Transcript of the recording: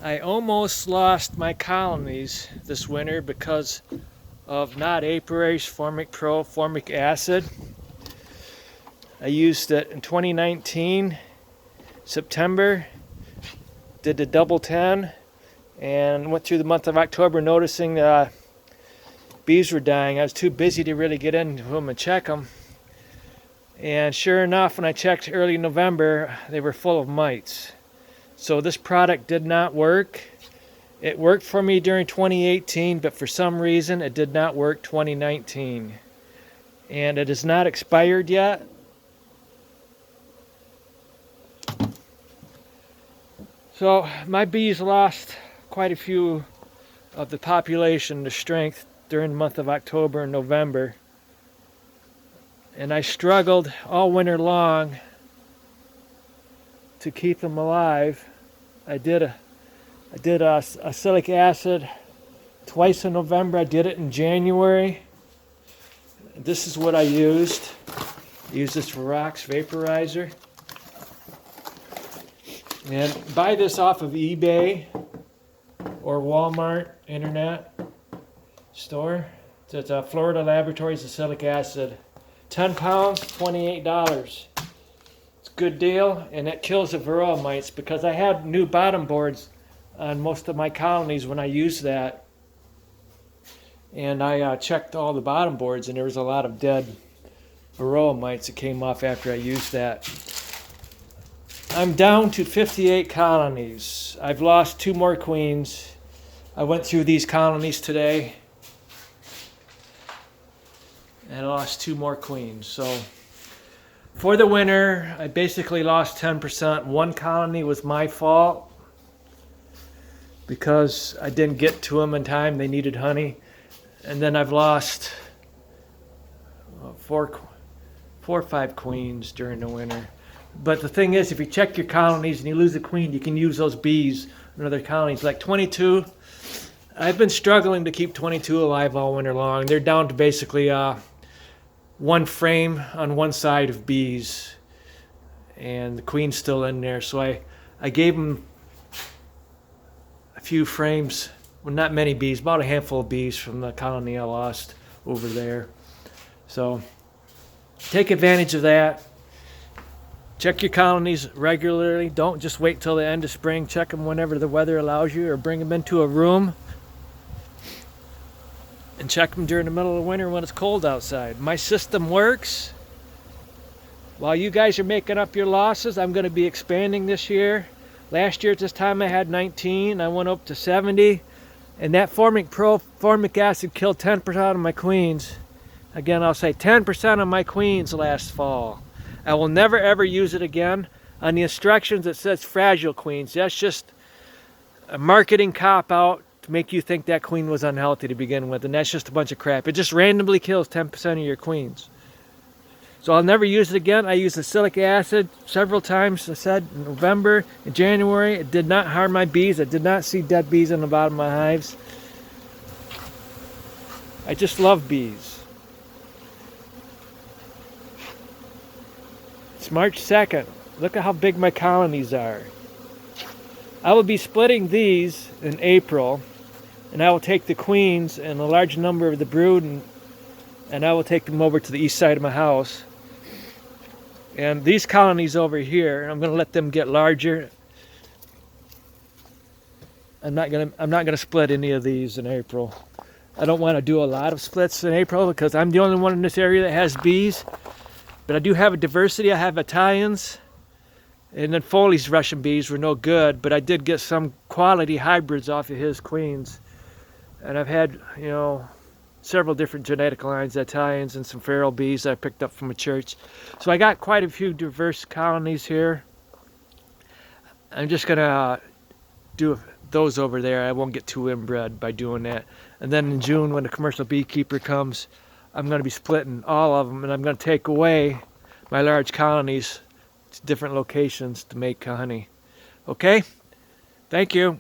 I almost lost my colonies this winter because of NOD Apiary's Formic Pro formic acid. I used it in 2019, September, did the double 10, and went through the month of October noticing bees were dying. I was too busy to really get into them and check them. And sure enough, when I checked early November, they were full of mites. So this product did not work. It worked for me during 2018, but for some reason it did not work 2019. And it is not expired yet. So my bees lost quite a few of the population, the strength, during the month of October and November. And I struggled all winter long to keep them alive. I did oxalic acid twice in November. I did it in January. This is what I used. I used this Varroa vaporizer. And buy this off of eBay or Walmart internet store. It's a Florida Laboratories oxalic acid. 10 pounds, $28. It's a good deal, and it kills the Varroa mites because I had new bottom boards on most of my colonies when I used that. And I checked all the bottom boards, and there was a lot of dead Varroa mites that came off after I used that. I'm down to 58 colonies. I've lost 2 more queens. I went through these colonies today, and I lost 2 more queens. So for the winter, I basically lost 10%. 1 colony was my fault because I didn't get to them in time. They needed honey. And then I've lost 4 or 5 queens during the winter. But the thing is, if you check your colonies and you lose a queen, you can use those bees in other colonies. Like 22, I've been struggling to keep 22 alive all winter long. They're down to basically 1 frame on one side of bees, and the queen's still in there. So I gave them a few frames, well, not many bees, about a handful of bees from the colony I lost over there. So take advantage of that. Check your colonies regularly. Don't just wait till the end of spring. Check them whenever the weather allows you, or bring them into a room and check them during the middle of the winter when it's cold outside. My system works. While you guys are making up your losses, I'm going to be expanding this year. Last year at this time I had 19. I went up to 70. And that Formic Pro formic acid killed 10% of my queens. Again, I'll say 10% of my queens last fall. I will never ever use it again. On the instructions it says fragile queens. That's just a marketing cop-out to make you think that queen was unhealthy to begin with, and that's just a bunch of crap. It just randomly kills 10% of your queens. So I'll never use it again. I used oxalic acid several times, I said, in November and January. It did not harm my bees. I did not see dead bees in the bottom of my hives. I just love bees. It's March 2nd. Look at how big my colonies are. I will be splitting these in April, and I will take the queens and a large number of the brood, and I will take them over to the east side of my house. And these colonies over here, I'm going to let them get larger. I'm not going to split any of these in April. I don't want to do a lot of splits in April because I'm the only one in this area that has bees. But I do have a diversity. I have Italians, and then Foley's Russian bees were no good, but I did get some quality hybrids off of his queens. And I've had, several different genetic lines, Italians and some feral bees I picked up from a church. So I got quite a few diverse colonies here. I'm just going to do those over there. I won't get too inbred by doing that. And then in June, when the commercial beekeeper comes, I'm going to be splitting all of them, and I'm going to take away my large colonies to different locations to make honey. Okay? Thank you.